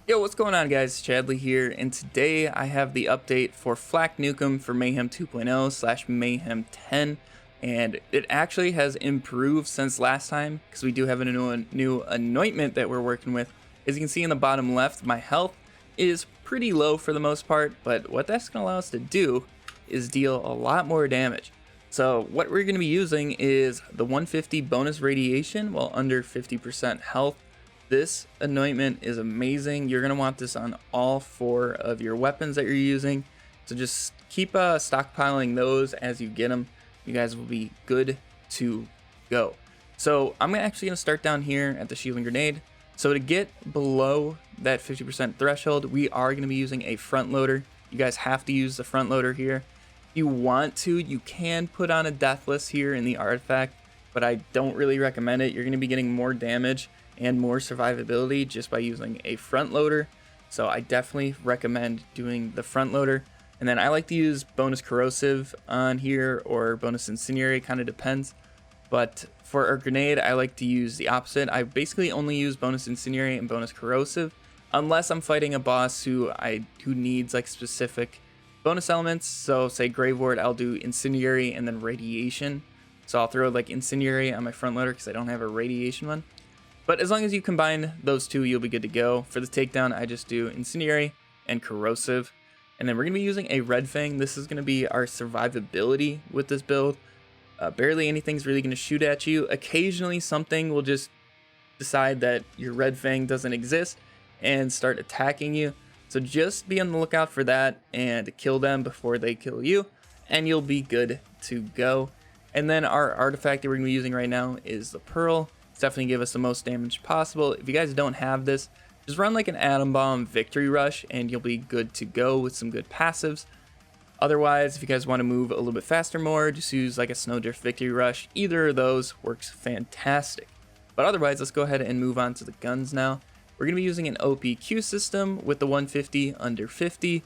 Yo, what's going on, guys? Chadley here, and today I have the update for FL4K Nukem for Mayhem 2.0 / Mayhem 10, and it actually has improved since last time because we do have a new anointment that we're working with. As you can see in the bottom left, my health is pretty low for the most part, but what that's going to allow us to do is deal a lot more damage. So what we're going to be using is the 150 bonus radiation while under 50% health. This anointment is amazing. You're going to want this on all 4 of your weapons that you're using. So just keep stockpiling those as you get them. You guys will be good to go. So I'm actually going to start down here at the shielding grenade. So to get below that 50% threshold, we are going to be using a front loader. You guys have to use the front loader here. If you want to, you can put on a deathless here in the artifact, but I don't really recommend it. You're going to be getting more damage and more survivability just by using a front loader. So I definitely recommend doing the front loader. And then I like to use bonus corrosive on here or bonus incendiary, kind of depends. But for our grenade, I like to use the opposite. I basically only use bonus incendiary and bonus corrosive unless I'm fighting a boss who needs like specific bonus elements. So say Grave Ward, I'll do incendiary and then radiation. So I'll throw like incendiary on my front loader because I don't have a radiation one. But as long as you combine those two, you'll be good to go. For the takedown, I just do incendiary and corrosive. And then we're going to be using a red fang. This is going to be our survivability with this build. Barely anything's really going to shoot at you. Occasionally something will just decide that your red fang doesn't exist and start attacking you. So just be on the lookout for that and kill them before they kill you, and you'll be good to go. And then our artifact that we're going to be using right now is the pearl. It's definitely give us the most damage possible. If you guys don't have this, just run like an atom bomb victory rush and you'll be good to go with some good passives. Otherwise, if you guys want to move a little bit faster more, just use like a snowdrift victory rush. Either of those works fantastic. But otherwise, let's go ahead and move on to the guns now. We're going to be using an OPQ system with the 150 under 50.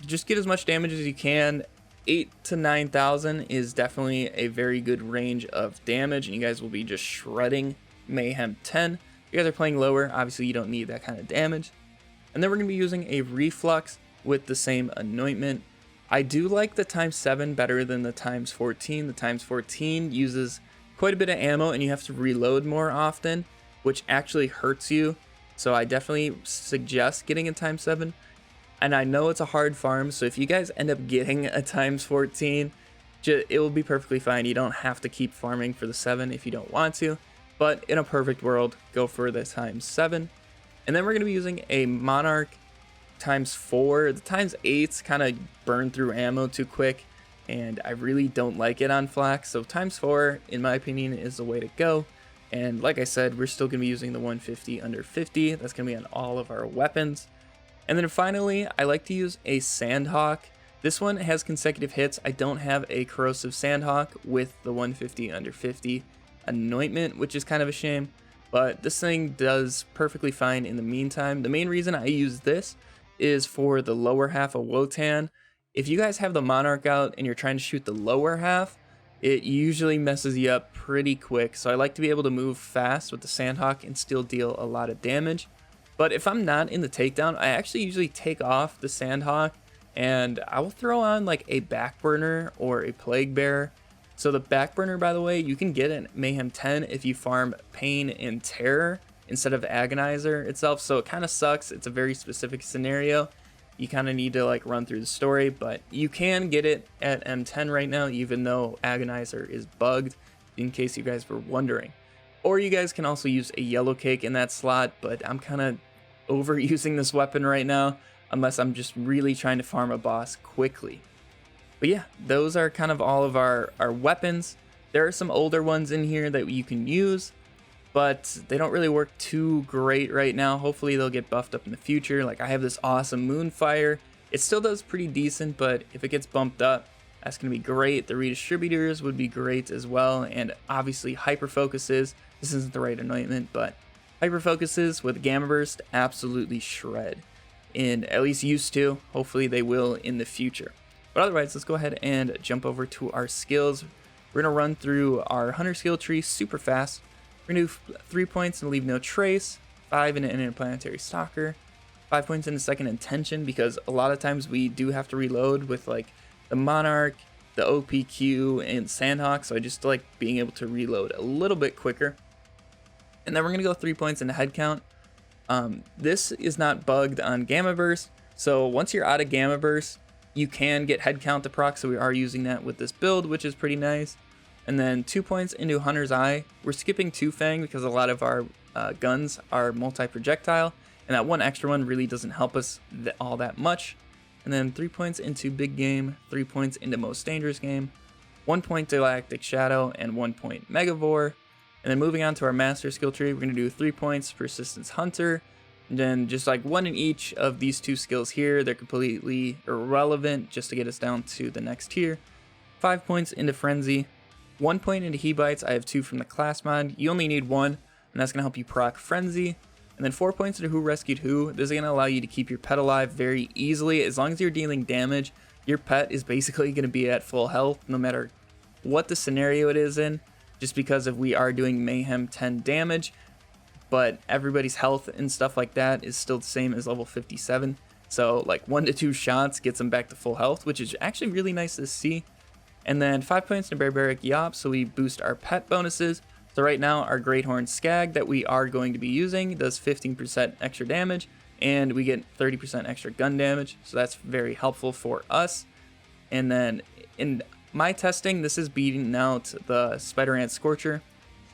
Just get as much damage as you can. 8 to 9,000 is definitely a very good range of damage, and you guys will be just shredding Mayhem 10. If you guys are playing lower, obviously you don't need that kind of damage. And then we're going to be using a reflux with the same anointment. I do like the ×7 better than the ×14. The ×14 uses quite a bit of ammo and you have to reload more often, which actually hurts you. So I definitely suggest getting a ×7. And I know it's a hard farm, so if you guys end up getting a ×14, it will be perfectly fine. You don't have to keep farming for the 7 if you don't want to. But in a perfect world, go for the ×7. And then we're going to be using a Monarch ×4. The ×8s kind of burn through ammo too quick, and I really don't like it on FL4K. So ×4, in my opinion, is the way to go. And like I said, we're still going to be using the 150 under 50. That's going to be on all of our weapons. And then finally, I like to use a Sandhawk. This one has consecutive hits. I don't have a corrosive Sandhawk with the 150 under 50 anointment, which is kind of a shame. But this thing does perfectly fine in the meantime. The main reason I use this is for the lower half of Wotan. If you guys have the Monarch out and you're trying to shoot the lower half, it usually messes you up pretty quick. So I like to be able to move fast with the Sandhawk and still deal a lot of damage. But if I'm not in the takedown, I actually usually take off the Sandhawk and I will throw on like a backburner or a plague bearer. So the backburner, by the way, you can get in Mayhem 10 if you farm Pain and Terror instead of Agonizer itself. So it kind of sucks. It's a very specific scenario. You kind of need to like run through the story, but you can get it at M10 right now, even though Agonizer is bugged, in case you guys were wondering. Or you guys can also use a yellow cake in that slot, but I'm kind of overusing this weapon right now unless I'm just really trying to farm a boss quickly. But yeah, those are kind of all of our weapons. There are some older ones in here that you can use, but they don't really work too great right now. Hopefully they'll get buffed up in the future. Like I have this awesome Moonfire. It still does pretty decent, but if it gets bumped up, that's going to be great. The redistributors would be great as well, and obviously hyper focuses. This isn't the right anointment, but hyper focuses with Gamma Burst absolutely shred. And at least used to. Hopefully they will in the future. But otherwise, let's go ahead and jump over to our skills. We're going to run through our Hunter skill tree super fast. We're going to do 3 points and leave no trace, 5 in an interplanetary stalker, 5 points into second intention, because a lot of times we do have to reload with like the Monarch, the OPQ, and Sandhawk, so I just like being able to reload a little bit quicker. And then we're going to go 3 points into head count. This is not bugged on Gamma Burst, so once you're out of Gamma Burst, you can get head count to proc, so we are using that with this build, which is pretty nice. And then 2 points into Hunter's Eye. We're skipping Two Fang because a lot of our guns are multi-projectile, and that one extra one really doesn't help us all that much. And then 3 points into Big Game, 3 points into Most Dangerous Game, 1 point Galactic Shadow, and 1 point Megavore. And then moving on to our master skill tree, we're going to do 3 points Persistence Hunter, and then just like one in each of these two skills here. They're completely irrelevant just to get us down to the next tier. 5 points into Frenzy, 1 point into He-Bites. I have 2 from the class mod. You only need 1, and that's going to help you proc Frenzy. And then 4 points into Who Rescued Who. This is going to allow you to keep your pet alive very easily. As long as you're dealing damage, your pet is basically going to be at full health no matter what the scenario it is in, just because if we are doing Mayhem 10 damage, but everybody's health and stuff like that is still the same as level 57. So like 1 to 2 shots gets them back to full health, which is actually really nice to see. And then 5 points to Barbaric Yop, so we boost our pet bonuses. So right now our Great Horn Skag that we are going to be using does 15% extra damage, and we get 30% extra gun damage, so that's very helpful for us. And then in my testing, this is beating out the Spider Ant Scorcher.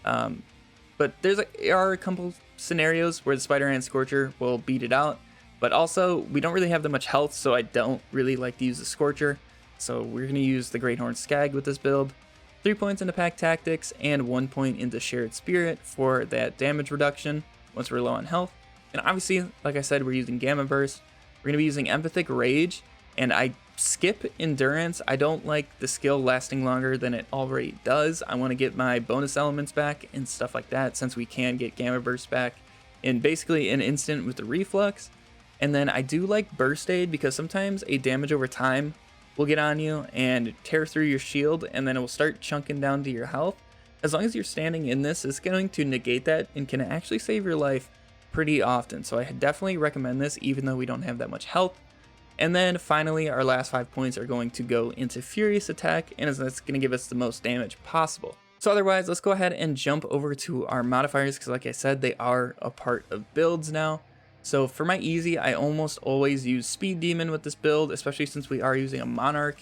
But there are a couple scenarios where the Spider Ant Scorcher will beat it out, but also we don't really have that much health, so I don't really like to use the Scorcher. So we're going to use the Great Horn Skag with this build. 3 points into Pack Tactics and 1 point into Shared Spirit for that damage reduction once we're low on health. And obviously, like I said, we're using Gamma Burst. We're going to be using Empathic Rage, and I skip Endurance. I don't like the skill lasting longer than it already does. I want to get my bonus elements back and stuff like that, since we can get Gamma Burst back in basically an instant with the Reflux. And then I do like Burst Aid, because sometimes a damage over time will get on you and tear through your shield, and then it will start chunking down to your health. As long as you're standing in this, it's going to negate that and can actually save your life pretty often. So I definitely recommend this, even though we don't have that much health. And then finally, our last 5 points are going to go into Furious Attack, and that's going to give us the most damage possible. So otherwise, let's go ahead and jump over to our modifiers, because like I said, they are a part of builds now. So for my easy, I almost always use Speed Demon with this build, especially since we are using a Monarch.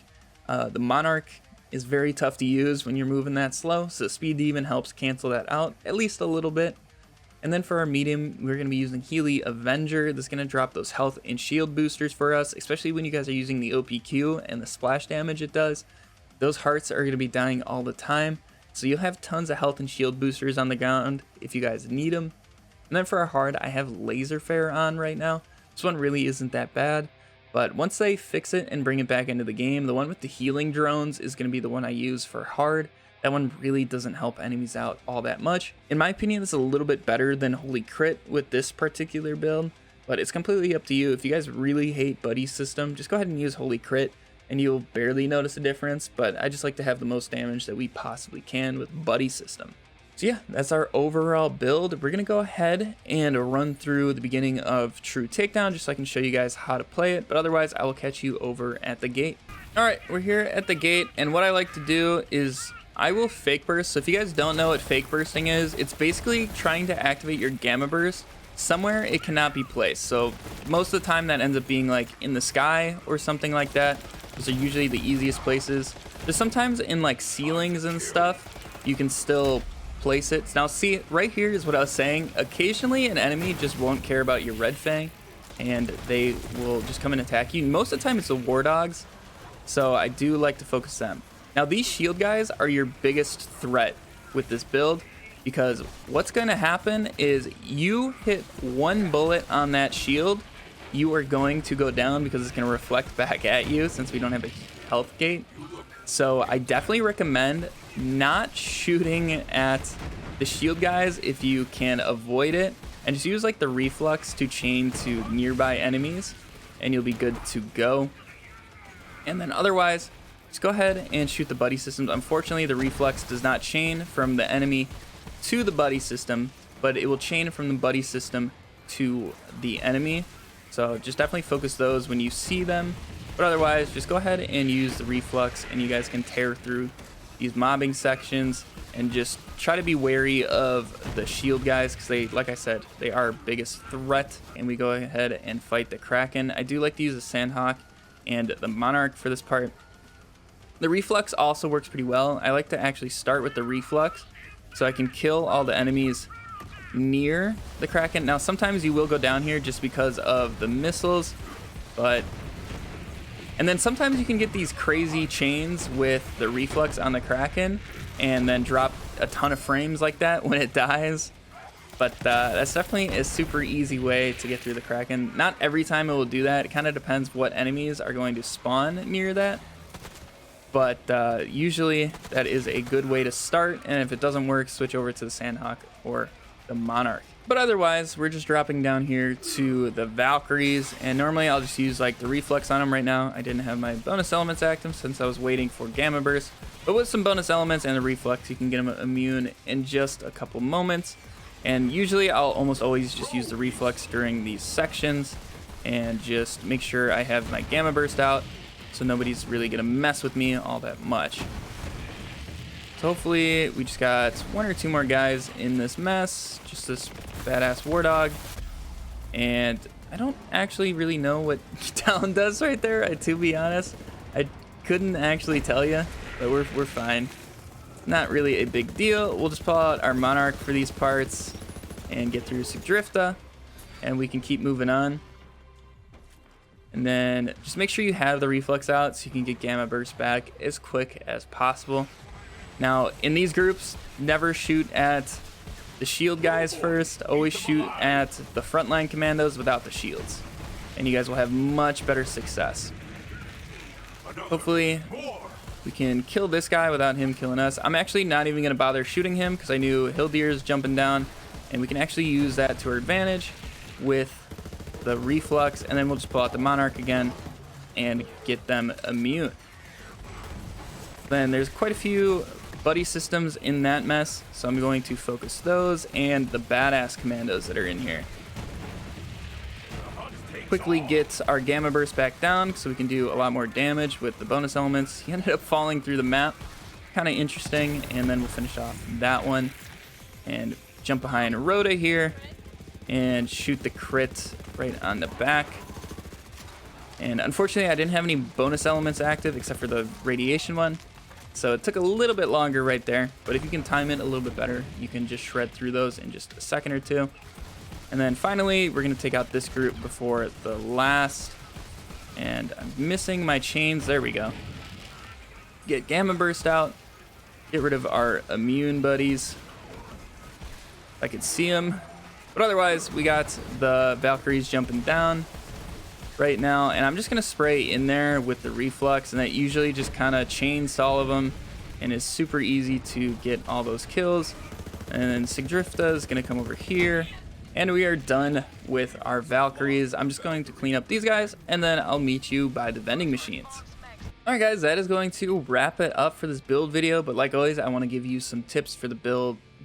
The Monarch is very tough to use when you're moving that slow, so Speed Demon helps cancel that out at least a little bit. And then for our medium, we're going to be using Healy Avenger. This is going to drop those health and shield boosters for us, especially when you guys are using the OPQ and the splash damage it does. Those hearts are going to be dying all the time, so you'll have tons of health and shield boosters on the ground if you guys need them. And then for our hard, I have Laser Fair on right now. This one really isn't that bad, but once they fix it and bring it back into the game, the one with the healing drones is going to be the one I use for hard. That one really doesn't help enemies out all that much. In my opinion, it's a little bit better than Holy Crit with this particular build, but it's completely up to you. If you guys really hate Buddy System, just go ahead and use Holy Crit and you'll barely notice a difference, but I just like to have the most damage that we possibly can with Buddy System. So yeah, that's our overall build. We're going to go ahead and run through the beginning of True Takedown just so I can show you guys how to play it, but otherwise I will catch you over at the gate. Alright, we're here at the gate, and what I like to do is I will fake burst. So if you guys don't know what fake bursting is, it's basically trying to activate your gamma burst somewhere it cannot be placed. So most of the time that ends up being like in the sky or something like that. Those are usually the easiest places. There's sometimes in like ceilings and stuff you can still place it. Now see, right here is what I was saying. Occasionally an enemy just won't care about your red fang and they will just come and attack you. Most of the time it's the war dogs, so I do like to focus them. Now these shield guys are your biggest threat with this build, because what's going to happen is you hit one bullet on that shield, you are going to go down because it's going to reflect back at you since we don't have a health gate. So I definitely recommend not shooting at the shield guys if you can avoid it, and just use like the reflux to chain to nearby enemies and you'll be good to go. And then otherwise, just go ahead and shoot the buddy systems. Unfortunately, the reflex does not chain from the enemy to the buddy system, but it will chain from the buddy system to the enemy. So just definitely focus those when you see them. But otherwise, just go ahead and use the reflux, and you guys can tear through these mobbing sections and just try to be wary of the shield guys, because they, like I said, they are our biggest threat. And we go ahead and fight the Kraken. I do like to use the Sandhawk and the Monarch for this part. The reflux also works pretty well. I like to actually start with the reflux so I can kill all the enemies near the Kraken. Now sometimes you will go down here just because of the missiles, and then sometimes you can get these crazy chains with the reflux on the Kraken and then drop a ton of frames like that when it dies. But that's definitely a super easy way to get through the Kraken. Not every time it will do that. It kind of depends what enemies are going to spawn near that. But usually that is a good way to start. And if it doesn't work, switch over to the Sandhawk or the Monarch. But otherwise, we're just dropping down here to the Valkyries, and normally I'll just use like the reflex on them right now. I didn't have my bonus elements active since I was waiting for Gamma Burst, but with some bonus elements and the reflex, you can get them immune in just a couple moments. And usually I'll almost always just use the reflex during these sections and just make sure I have my Gamma Burst out so nobody's really gonna mess with me all that much. So hopefully we just got one or two more guys in this mess, just this badass war dog. And I don't actually really know what Talon does right there, to be honest. I couldn't actually tell you, but we're fine. Not really a big deal. We'll just pull out our Monarch for these parts and get through xRyatt, and we can keep moving on. And then just make sure you have the reflex out so you can get Gamma Burst back as quick as possible. Now, in these groups, never shoot at the shield guys first. Always shoot at the frontline commandos without the shields, and you guys will have much better success. Hopefully, we can kill this guy without him killing us. I'm actually not even going to bother shooting him because I knew Hildir's jumping down, and we can actually use that to our advantage with the reflux, and then we'll just pull out the Monarch again and get them immune. Then there's quite a few buddy systems in that mess, so I'm going to focus those and the badass commandos that are in here. Quickly get our Gamma Burst back down so we can do a lot more damage with the bonus elements. He ended up falling through the map, kind of interesting. And then we'll finish off that one and jump behind Rhoda here and shoot the crit right on the back. And unfortunately I didn't have any bonus elements active except for the radiation one, so it took a little bit longer right there. But if you can time it a little bit better, you can just shred through those in just a second or two. And then finally, we're going to take out this group before the last. And I'm missing my chains. There we go. Get Gamma Burst out. Get rid of our immune buddies. I could see them. But otherwise, we got the Valkyries jumping down right now, and I'm just gonna spray in there with the reflux, and that usually just kind of chains all of them and is super easy to get all those kills. And then xRyatt is gonna come over here, and we are done with our Valkyries. I'm just going to clean up these guys, and then I'll meet you by the vending machines. Alright guys, that is going to wrap it up for this build video, but like always, I want to give you some tips for the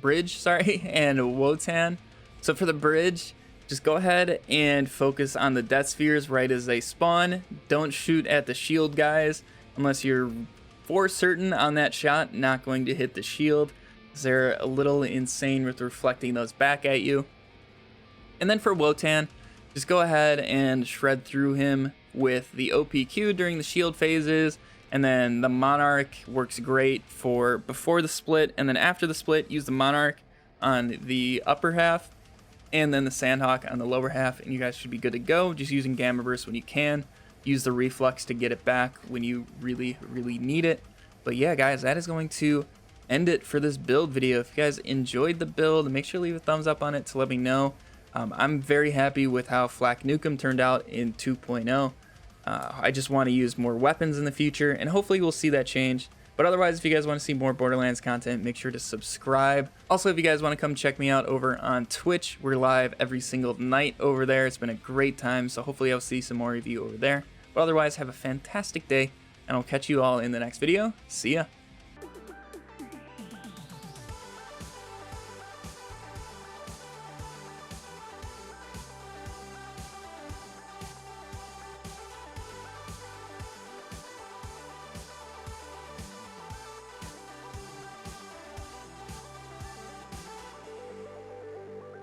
bridge and Wotan. So for the bridge, just go ahead and focus on the death spheres right as they spawn. Don't shoot at the shield guys unless you're for certain on that shot not going to hit the shield, because they're a little insane with reflecting those back at you. And then for Wotan, just go ahead and shred through him with the OPQ during the shield phases, and then the Monarch works great for before the split, and then after the split, use the Monarch on the upper half and then the Sandhawk on the lower half, and you guys should be good to go. Just using Gamma Burst when you can. Use the reflux to get it back when you really need it. But yeah guys, that is going to end it for this build video. If you guys enjoyed the build, make sure to leave a thumbs up on it to let me know. I'm very happy with how FL4K Nukem turned out in 2.0. I just want to use more weapons in the future, and hopefully we'll see that change. But otherwise, if you guys want to see more Borderlands content, make sure to subscribe. Also, if you guys want to come check me out over on Twitch, we're live every single night over there. It's been a great time, so hopefully I'll see some more of you over there. But otherwise, have a fantastic day, and I'll catch you all in the next video. See ya.